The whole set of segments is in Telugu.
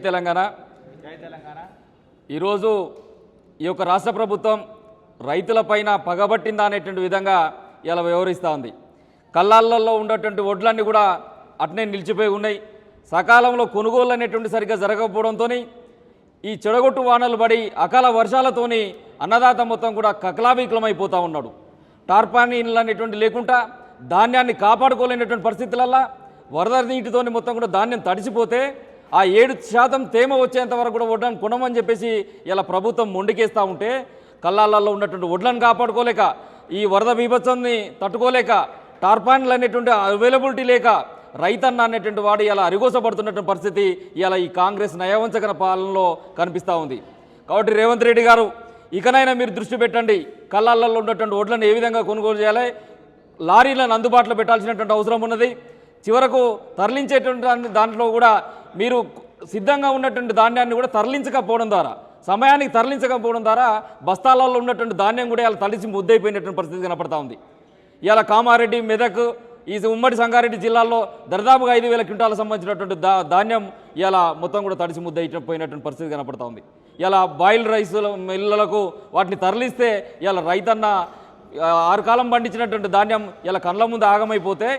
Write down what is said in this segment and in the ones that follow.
తెలంగాణ ఈరోజు ఈ యొక్క రాష్ట్ర ప్రభుత్వం రైతులపైన పగబట్టిందా అనేటువంటి విధంగా ఇలా వ్యవహరిస్తూ ఉంది. కళ్ళాలలో ఉన్నటువంటి వడ్లన్నీ కూడా అట్నే నిలిచిపోయి ఉన్నాయి. సకాలంలో కొనుగోలు అనేటువంటి సరిగ్గా జరగకపోవడంతో ఈ చెడగొట్టు వానలు పడి అకాల వర్షాలతోని అన్నదాత మొత్తం కూడా కకలావికలమైపోతూ ఉన్నాడు. టార్పానీలు అనేటువంటి లేకుండా ధాన్యాన్ని కాపాడుకోలేనటువంటి పరిస్థితులల్లో వరద నీటితోని మొత్తం కూడా ధాన్యం తడిసిపోతే ఆ 7% తేమ వచ్చేంత వరకు కూడా వడ్లను కొనమని చెప్పేసి ఇలా ప్రభుత్వం మొండికేస్తూ ఉంటే కళ్ళాలలో ఉన్నటువంటి వడ్లను కాపాడుకోలేక ఈ వరద బీభత్సాన్ని తట్టుకోలేక టార్పాన్లు అనేటువంటి అవైలబిలిటీ లేక రైతన్న అనేటువంటి వాడు ఇలా అరిగోసపడుతున్నటువంటి పరిస్థితి ఇలా ఈ కాంగ్రెస్ నయవంచకన పాలనలో కనిపిస్తూ ఉంది. కాబట్టి రేవంత్ రెడ్డి గారు ఇకనైనా మీరు దృష్టి పెట్టండి. కళ్ళాలలో ఉన్నటువంటి వడ్లను ఏ విధంగా కొనుగోలు చేయాలి, లారీలను అందుబాటులో పెట్టాల్సినటువంటి అవసరం ఉన్నది. చివరకు తరలించేటువంటి దాంట్లో కూడా మీరు సిద్ధంగా ఉన్నటువంటి ధాన్యాన్ని కూడా తరలించకపోవడం ద్వారా సమయానికి తరలించకపోవడం ద్వారా బస్తాలలో ఉన్నటువంటి ధాన్యం కూడా ఇలా తడిసి ముద్దైపోయినటువంటి పరిస్థితి కనపడతా ఉంది. ఇలా కామారెడ్డి, మెదక్, ఈ ఉమ్మడి సంగారెడ్డి జిల్లాల్లో దాదాపుగా 5,000 క్వింటాలకు సంబంధించినటువంటి ధాన్యం ఇలా మొత్తం కూడా తడిసి ముద్దైపోయినటువంటి పరిస్థితి కనపడతా ఉంది. ఇలా బాయిల్ రైస్ మిల్లులకు వాటిని తరలిస్తే ఇలా రైతన్న 6 కాలం పండించినటువంటి ధాన్యం ఇలా కళ్ళ ముందు ఆగమైపోతే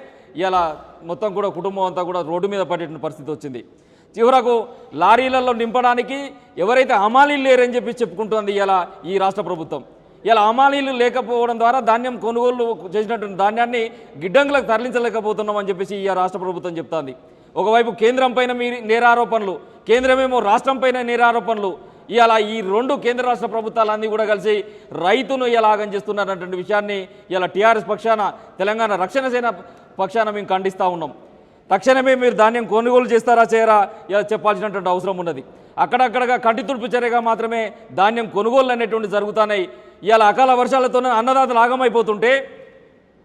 ఇలా మొత్తం కూడా కుటుంబం అంతా కూడా రోడ్డు మీద పడేటువంటి పరిస్థితి వచ్చింది. చివరకు లారీలలో నింపడానికి ఎవరైతే హమాలీలు లేరని చెప్పి చెప్పుకుంటుంది ఇలా ఈ రాష్ట్ర ప్రభుత్వం. ఇలా హమాలీలు లేకపోవడం ద్వారా ధాన్యం కొనుగోలు చేసినటువంటి ధాన్యాన్ని గిడ్డంగులకు తరలించలేకపోతున్నామని చెప్పేసి ఈ రాష్ట్ర ప్రభుత్వం చెప్తోంది. ఒకవైపు కేంద్రం పైన మీ నేరారోపణలు, కేంద్రమేమో రాష్ట్రం పైన నేరారోపణలు. ఇలా ఈ 2 కేంద్ర రాష్ట్ర ప్రభుత్వాలన్నీ కూడా కలిసి రైతును ఎలాగం చేస్తున్నారన్నటువంటి విషయాన్ని ఇలా టీఆర్ఎస్ పక్షాన, తెలంగాణ రక్షణ సేన పక్షాన మేము ఖండిస్తూ ఉన్నాం. తక్షణమే మీరు ధాన్యం కొనుగోలు చేస్తారా చేయరా ఇలా చెప్పాల్సినటువంటి అవసరం ఉన్నది. అక్కడక్కడగా కంటి తుడుపు చర్యగా మాత్రమే ధాన్యం కొనుగోలు అనేటువంటి జరుగుతున్నాయి. ఇలా అకాల వర్షాలతోనే అన్నదాతలు ఆగమైపోతుంటే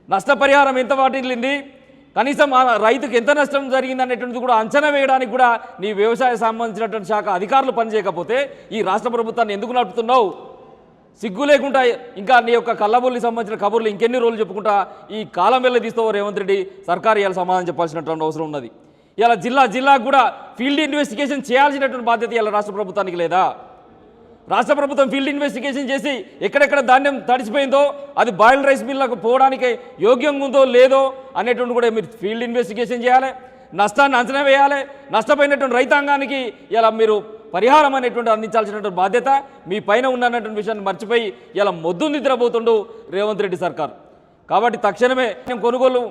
నష్టపరిహారం ఎంత వాటిల్లింది, కనీసం రైతుకు ఎంత నష్టం జరిగింది అనేటువంటిది కూడా అంచనా వేయడానికి కూడా నీ వ్యవసాయ సంబంధించినటువంటి శాఖ అధికారులు పనిచేయకపోతే ఈ రాష్ట్ర ప్రభుత్వాన్ని ఎందుకు నడుపుతున్నావు? సిగ్గు లేకుండా ఇంకా నీ యొక్క కళ్ళబొల్లి సంబంధించిన కబుర్లు ఇంకెన్ని రోజులు చెప్పుకుంటా ఈ కాలం వెళ్ళ తీస్తావో రేవంత్ రెడ్డి సర్కారు ఇలా సమాధానం చెప్పాల్సినటువంటి అవసరం ఉన్నది. ఇలా జిల్లాకు కూడా ఫీల్డ్ ఇన్వెస్టిగేషన్ చేయాల్సినటువంటి బాధ్యత ఇలా రాష్ట్ర ప్రభుత్వానికి లేదా? రాష్ట్ర ప్రభుత్వం ఫీల్డ్ ఇన్వెస్టిగేషన్ చేసి ఎక్కడెక్కడ ధాన్యం తడిసిపోయిందో అది బాయిల్ రైస్ మిల్లకు పోవడానికి యోగ్యంగా ఉందో లేదో అనేటువంటి కూడా మీరు ఫీల్డ్ ఇన్వెస్టిగేషన్ చేయాలి. నష్టాన్ని అంచనా వేయాలి. నష్టపోయినటువంటి రైతాంగానికి ఇలా మీరు పరిహారం అనేటువంటి అందించాల్సినటువంటి బాధ్యత మీ పైన ఉన్నటువంటి విషయాన్ని మర్చిపోయి ఇలా మొద్దు నిద్రపోతుండు రేవంత్ రెడ్డి సర్కార్. కాబట్టి తక్షణమే కొనుగోలు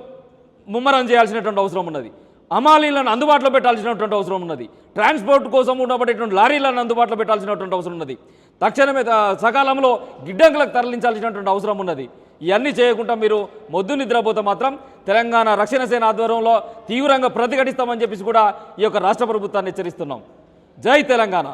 ముమ్మరం చేయాల్సినటువంటి అవసరం ఉన్నది. హమాలీలను అందుబాటులో పెట్టాల్సినటువంటి అవసరం ఉన్నది. ట్రాన్స్పోర్ట్ కోసం ఉండబడేటువంటి లారీలను అందుబాటులో పెట్టాల్సినటువంటి అవసరం ఉన్నది. తక్షణమే సకాలంలో గిడ్డంగులకు తరలించాల్సినటువంటి అవసరం ఉన్నది. ఇవన్నీ చేయకుండా మీరు మొద్దు నిద్రపోతే మాత్రం తెలంగాణ రక్షణ సేన ఆధ్వర్యంలో తీవ్రంగా ప్రతిఘటిస్తామని చెప్పేసి కూడా ఈ యొక్క రాష్ట్ర ప్రభుత్వాన్ని హెచ్చరిస్తున్నాం. జై తెలంగాణ.